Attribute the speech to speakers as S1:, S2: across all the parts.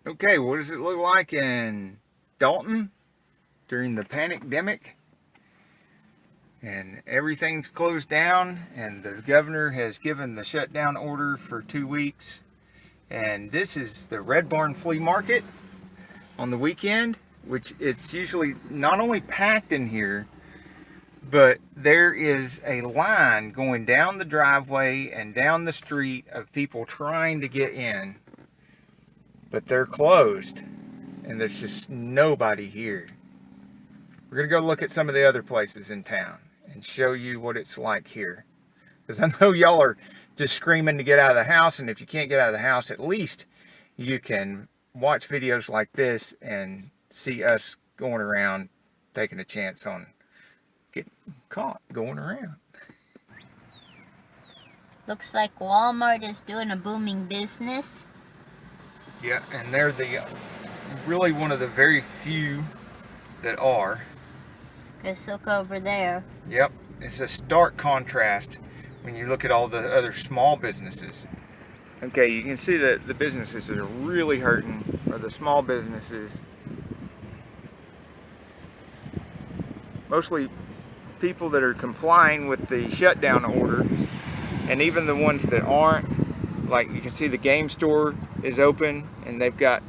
S1: Okay, what does it look like in Dalton during the pandemic? And everything's closed down, and the governor has given the shutdown order for 2 weeks. And this is the Red Barn Flea Market on the weekend, which it's usually not only packed in here, but there is a line going down the driveway and down the street of people trying to get in. But they're closed, and there's just nobody here. We're going to go look at some of the other places in town and show you what it's like here. Because I know y'all are just screaming to get out of the house, and if you can't get out of the house, at least you can watch videos like this and see us going around taking a chance on getting caught going around.
S2: Looks like Walmart is doing a booming business.
S1: Yeah, and they're really one of the very few that are.
S2: Just look over there.
S1: Yep, it's a stark contrast when you look at all the other small businesses. Okay, you can see that the businesses that are really hurting are the small businesses. Mostly people that are complying with the shutdown order, and even the ones that aren't. Like you can see the game store is open and they've got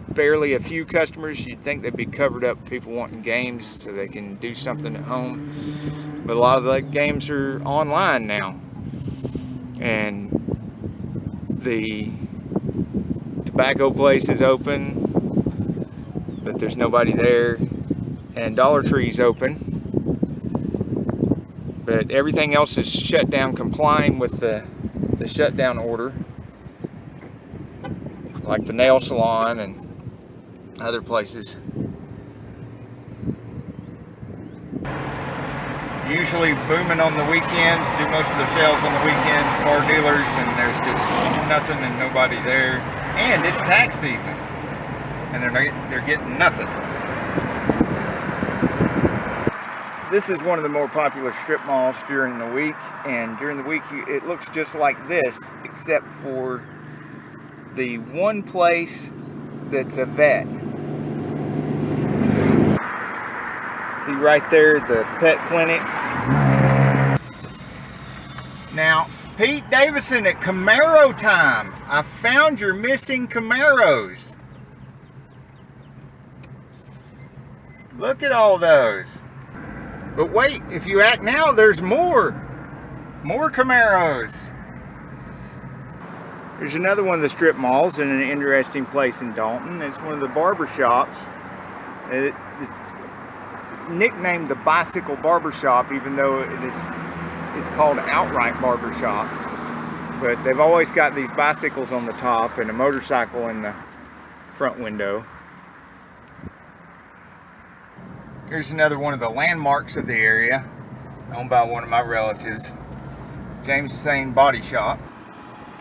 S1: barely a few customers. You'd think they'd be covered up, people wanting games so they can do something at home. But a lot of the games are online now. And the tobacco place is open, but there's nobody there. And Dollar Tree's open. But everything else is shut down, complying with the shutdown order, like the nail salon and other places. Usually booming on the weekends, do most of their sales on the weekends, car dealers, and there's just nothing and nobody there. And it's tax season, and they're getting nothing. This is one of the more popular strip malls during the week, and during the week it looks just like this, except for the one place that's a vet. See right there, the pet clinic. Now, Pete Davison at Camaro Time. I found your missing Camaros. Look at all those. But wait, if you act now, there's more Camaros. There's another one of the strip malls in an interesting place in Dalton. It's one of the barber shops. It's nicknamed the Bicycle Barber Shop, even though it's called outright barber shop. But they've always got these bicycles on the top and a motorcycle in the front window. Here's another one of the landmarks of the area, owned by one of my relatives, James Sane Body Shop.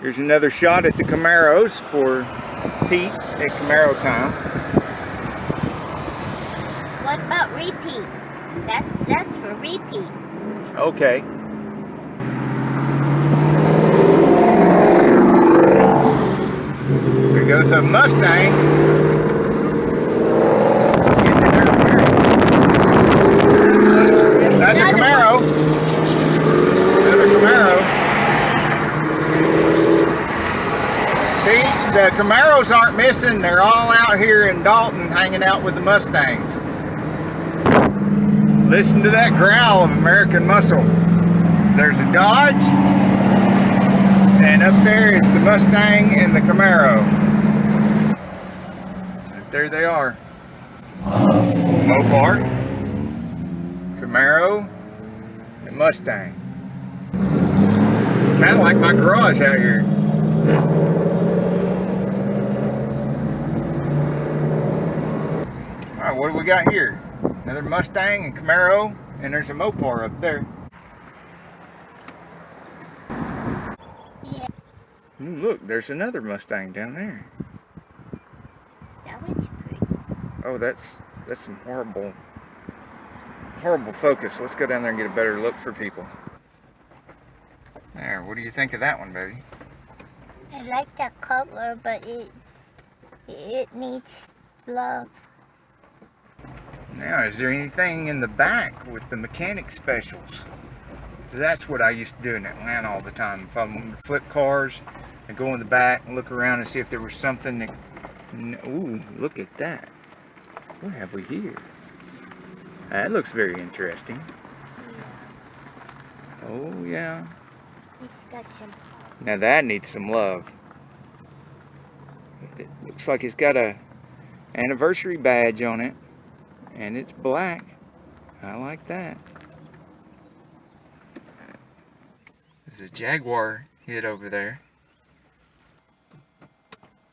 S1: Here's another shot at the Camaros for Pete at Camaro Time.
S2: What about repeat? That's for repeat.
S1: Okay. There goes a Mustang. That's a Camaro. Another Camaro. See, the Camaros aren't missing. They're all out here in Dalton hanging out with the Mustangs. Listen to that growl of American muscle. There's a Dodge. And up there is the Mustang and the Camaro. Right there they are. Mopar, Camaro, and Mustang. Kind of like my garage out here. Alright, what do we got here? Another Mustang and Camaro, and there's a Mopar up there.
S2: Yeah.
S1: Look, there's another Mustang down there.
S2: That one's pretty.
S1: Oh, that's some horrible focus. Let's go down there and get a better look for people. There, what do you think of that one, baby?
S2: I like that color, but It needs love.
S1: Now, is there anything in the back with the mechanic specials? That's what I used to do in Atlanta all the time. If I wanted to flip cars, I'd go in the back and look around and see if there was something that... Ooh, look at that. What have we here? That looks very interesting. Oh, yeah.
S2: It's got some.
S1: Now that needs some love. It looks like it's got a anniversary badge on it. And it's black. I like that. There's a Jaguar hid over there.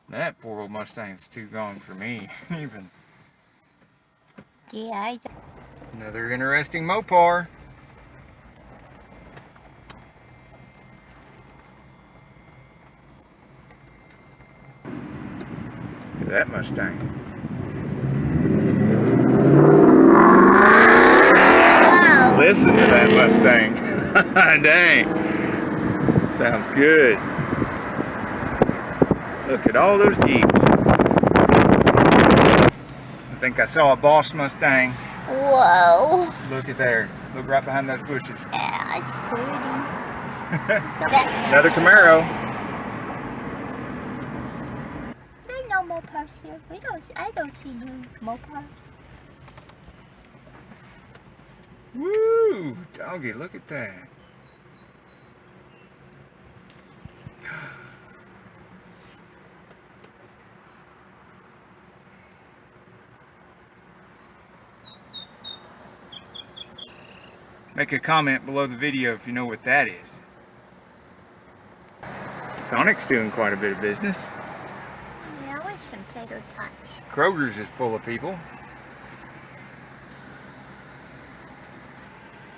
S1: That poor old Mustang's too gone for me, even.
S2: Yeah,
S1: Another interesting Mopar. Look at that Mustang.
S2: Wow.
S1: Listen to that Mustang. Dang. Sounds good. Look at all those Jeeps. I think I saw a Boss Mustang.
S2: Whoa.
S1: Look at there. Look right behind those bushes.
S2: Yeah, it's pretty.
S1: Another Camaro.
S2: There's no Mopars here. I don't see no Mopars.
S1: Woo! Doggy, look at that. Make a comment below the video if you know what that is. Sonic's doing quite a bit of business.
S2: Yeah, I want some tater tots.
S1: Kroger's is full of people.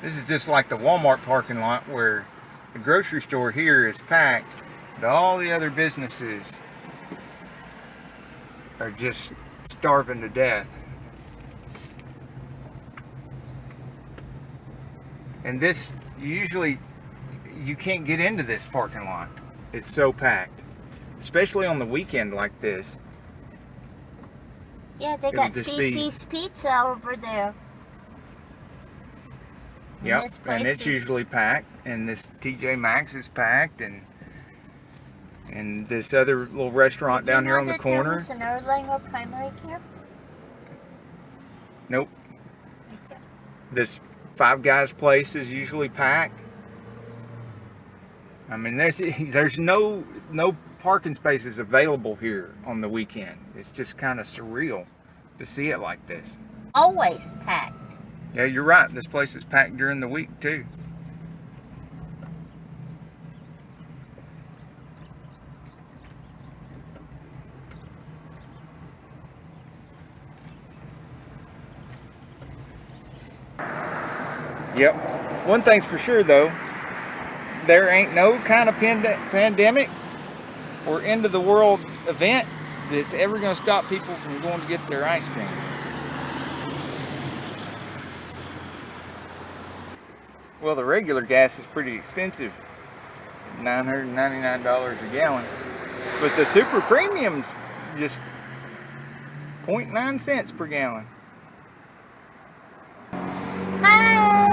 S1: This is just like the Walmart parking lot where the grocery store here is packed, but all the other businesses are just starving to death. And this, you can't get into this parking lot. It's so packed. Especially on the weekend like this.
S2: Yeah, they
S1: It
S2: got
S1: would just be-
S2: CC's Pizza over there.
S1: Yep,
S2: This
S1: and
S2: place
S1: it's
S2: is-
S1: usually packed, and this TJ Maxx is packed, and this other little restaurant
S2: Did you
S1: down here
S2: know
S1: on the
S2: that there
S1: corner.
S2: was an Erlanger primary care?
S1: Nope.
S2: Right there.
S1: This Five Guys place is usually packed. I mean, there's no parking spaces available here on the weekend. It's just kind of surreal to see it like this.
S2: Always packed.
S1: Yeah, you're right. This place is packed during the week too. Yep. One thing's for sure though, there ain't no kind of pandemic or end of the world event that's ever going to stop people from going to get their ice cream. Well, the regular gas is pretty expensive, $999 a gallon, but the super premium's just 0.9 cents per gallon.
S2: Hi.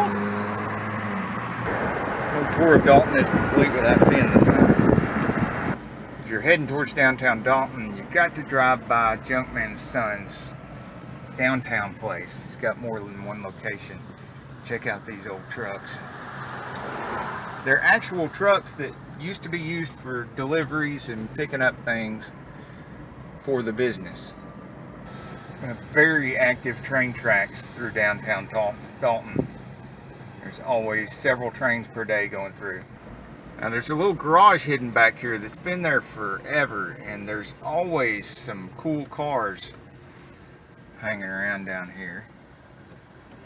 S1: No tour of Dalton is complete without seeing the sign. If you're heading towards downtown Dalton, you've got to drive by Junkman's Son's downtown place. It's got more than one location. Check out these old trucks. They're actual trucks that used to be used for deliveries and picking up things for the business. Very active train tracks through downtown Dalton. There's always several trains per day going through. Now there's a little garage hidden back here that's been there forever, and there's always some cool cars hanging around down here.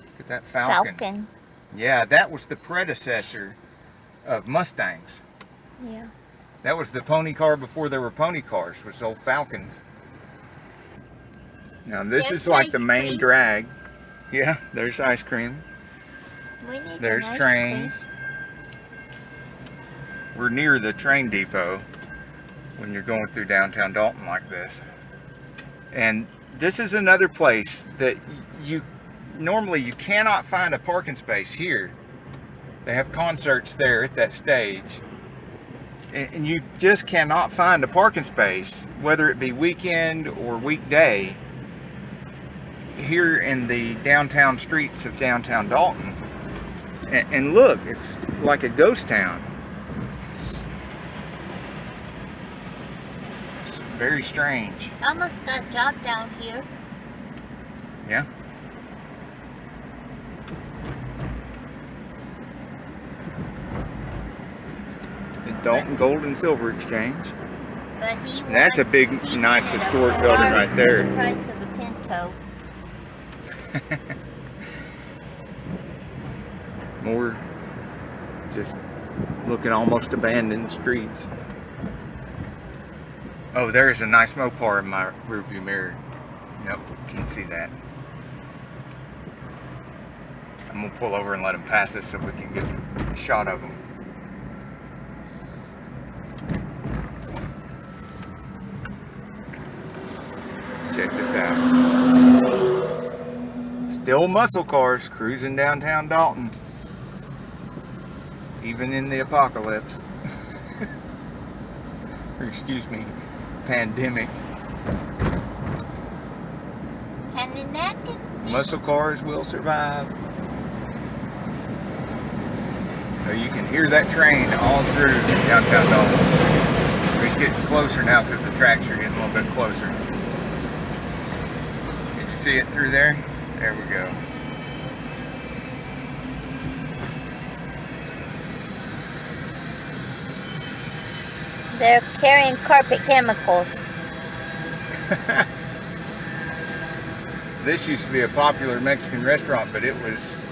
S1: Look at that Falcon. Yeah, that was the predecessor of Mustangs.
S2: Yeah.
S1: That was the pony car before there were pony cars, was old Falcons. Now this
S2: There's
S1: is like the
S2: ice
S1: main
S2: cream.
S1: drag. Yeah, there's ice cream.
S2: We need
S1: There's
S2: an ice
S1: trains.
S2: cream.
S1: We're near the train depot when you're going through downtown Dalton like this. And this is another place that you normally you cannot find a parking space here. They have concerts there at that stage, and you just cannot find a parking space, whether it be weekend or weekday, here in the downtown streets of downtown Dalton. And look, it's like a ghost town. It's very strange.
S2: Almost got job down here.
S1: Yeah. The Dalton Gold and Silver Exchange.
S2: But he
S1: And that's a big,
S2: he
S1: nice
S2: wanted a
S1: historic
S2: Ferrari
S1: building right
S2: for
S1: there.
S2: The price of a Pinto.
S1: More just looking almost abandoned streets. Oh, there's a nice Mopar in my rearview mirror. Nope, can't see that. I'm gonna pull over and let him pass us so we can get a shot of him. Check this out. Still muscle cars cruising downtown Dalton. Even in the apocalypse. Or excuse me, pandemic. Muscle cars will survive. So you can hear that train all through downtown Dalton. It's getting closer now because the tracks are getting a little bit closer. Can you see it through there? There we go.
S2: They're carrying carpet chemicals.
S1: This used to be a popular Mexican restaurant, but it was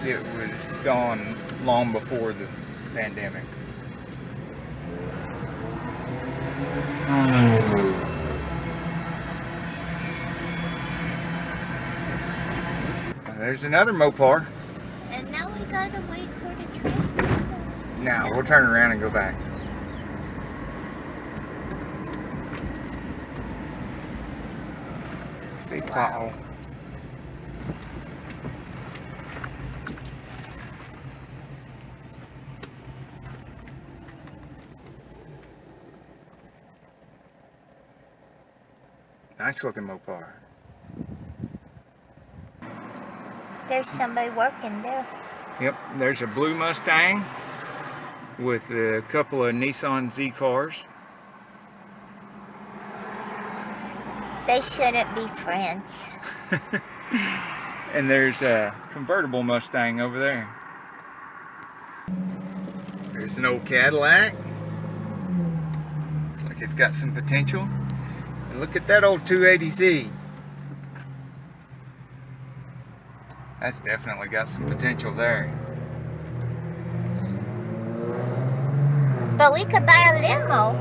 S1: gone long before the pandemic. There's another Mopar.
S2: And now we gotta wait for the train.
S1: Now we'll turn around and go back. Big pothole. Nice looking Mopar.
S2: There's somebody working there.
S1: Yep, there's a blue Mustang with a couple of Nissan Z cars.
S2: They shouldn't be friends.
S1: And there's a convertible Mustang over there. There's an old Cadillac. Looks like it's got some potential. And look at that old 280Z. That's definitely got some potential there.
S2: But we could buy a limo.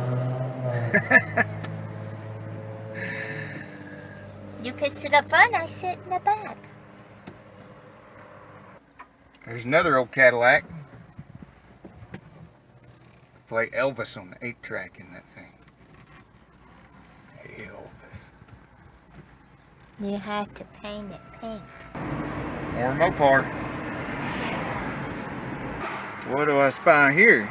S2: You could sit up front, I sit in the back.
S1: There's another old Cadillac. Play Elvis on the 8-track in that thing. Elvis.
S2: You had to paint it pink.
S1: More Mopar. What do I spy here?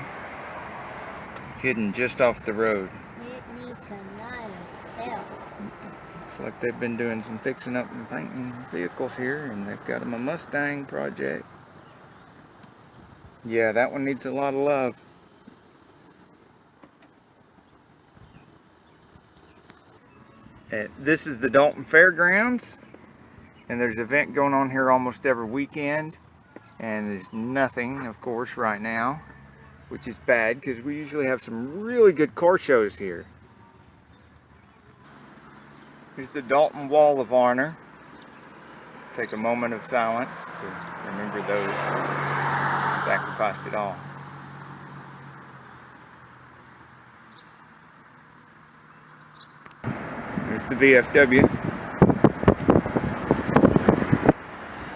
S1: Hidden just off the road.
S2: It needs a lot of help.
S1: Looks like they've been doing some fixing up and painting vehicles here, and they've got them a Mustang project. Yeah, that one needs a lot of love. This is the Dalton Fairgrounds, and there's an event going on here almost every weekend, and there's nothing, of course, right now, which is bad because we usually have some really good car shows here. Here's the Dalton Wall of Honor. Take a moment of silence to remember those who sacrificed it all. There's the VFW.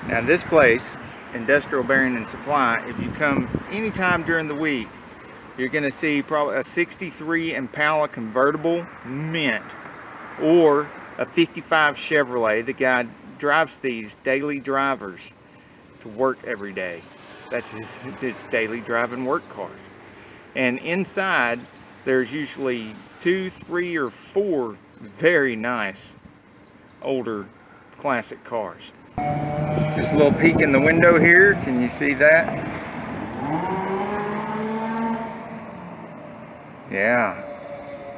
S1: Now this place, Industrial Bearing and Supply, if you come anytime during the week, you're going to see probably a 63 Impala convertible mint or a 55 Chevrolet. The guy drives these daily drivers to work every day. That's his daily driving work cars. And inside, there's usually 2, 3, or 4 very nice older classic cars. Just a little peek in the window here. Can you see that? Yeah.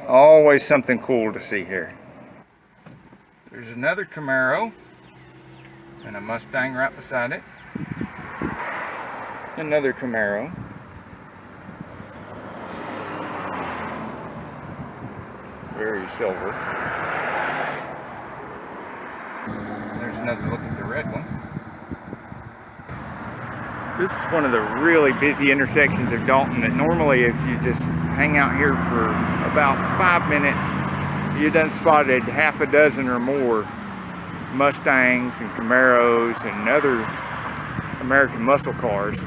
S1: Always something cool to see here. There's another Camaro and a Mustang right beside it. Another Camaro. Very silver. There's another look at the red one. This is one of the really busy intersections of Dalton that normally if you just hang out here for about 5 minutes, you done spotted half a dozen or more Mustangs and Camaros and other American muscle cars.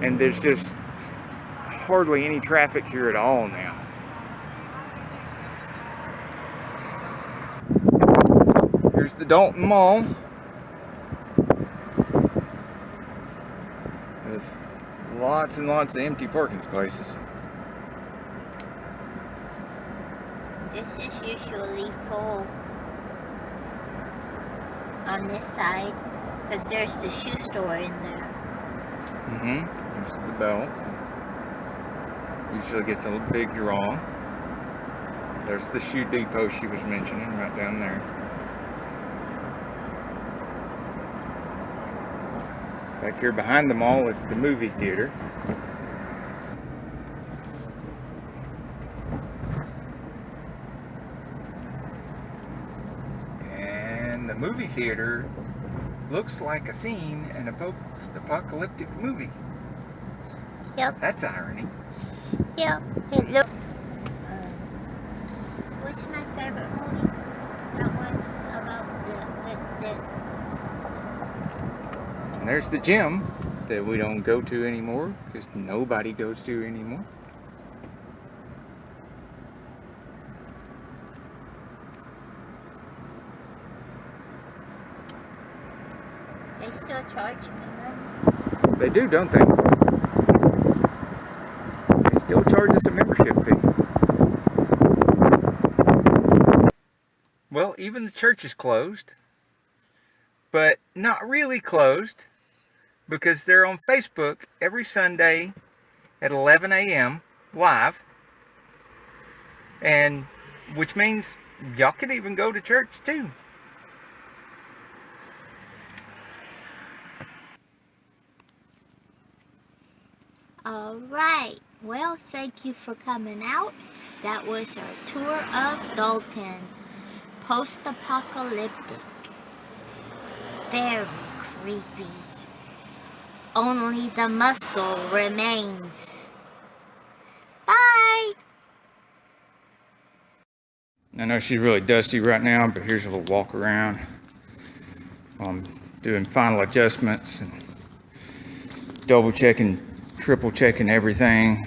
S1: And there's just hardly any traffic here at all now. Here's the Dalton Mall with lots and lots of empty parking places.
S2: This is usually full on this side because there's the shoe store in there.
S1: There's the belt. Usually gets a big draw. There's the shoe depot she was mentioning right down there. Back here behind the mall is the movie theater. And the movie theater looks like a scene in a post-apocalyptic movie.
S2: Yep.
S1: That's irony.
S2: Yep. It looks. What's my favorite movie? That one about the.
S1: And there's the gym that we don't go to anymore because nobody goes to anymore.
S2: They still charge me money.
S1: They do, don't they? They still charge us a membership fee. Well, even the church is closed, but not really closed because they're on Facebook every Sunday at 11 a.m. live, and which means y'all could even go to church too.
S2: Alright, well, thank you for coming out. That was our tour of Dalton. Post-apocalyptic. Very creepy. Only the muscle remains. Bye!
S1: I know she's really dusty right now, but here's a little walk around. I'm doing final adjustments and double checking, triple checking everything,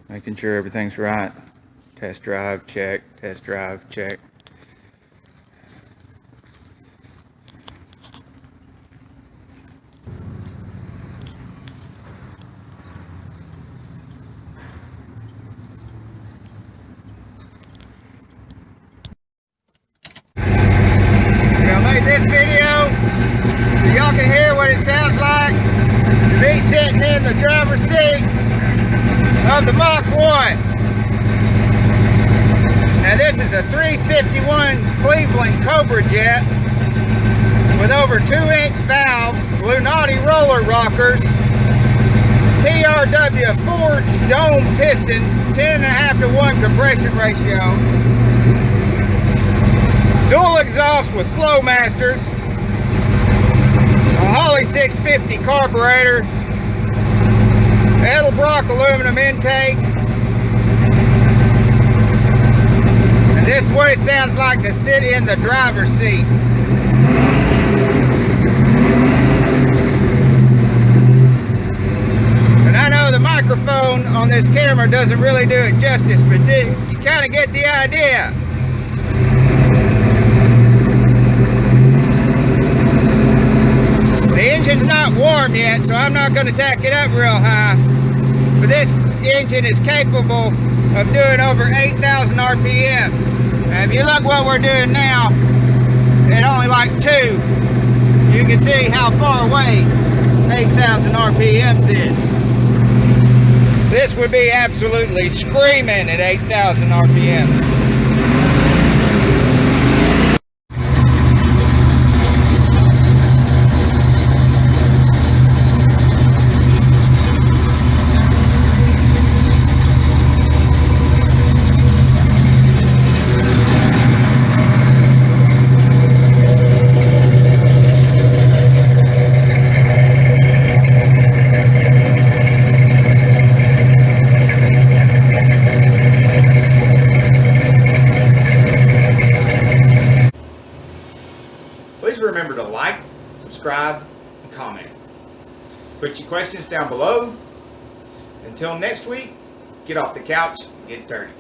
S1: making sure everything's right. Test drive, check. Test drive, check. This video so y'all can hear what it sounds like to be sitting in the driver's seat of the Mach 1. Now this is a 351 Cleveland Cobra jet with over 2-inch valves, Lunati roller rockers, TRW forged dome pistons, 10.5:1 compression ratio. Dual exhaust with Flowmasters, a Holley 650 carburetor, Edelbrock aluminum intake, and this is what it sounds like to sit in the driver's seat. And I know the microphone on this camera doesn't really do it justice, but you kind of get the idea. warm yet, so I'm not going to tack it up real high. But this engine is capable of doing over 8,000 RPMs. Now, if you look what we're doing now, at only like 2, you can see how far away 8,000 RPMs is. This would be absolutely screaming at 8,000 RPMs. Please remember to like, subscribe, and comment. Put your questions down below. Until next week, get off the couch and get dirty.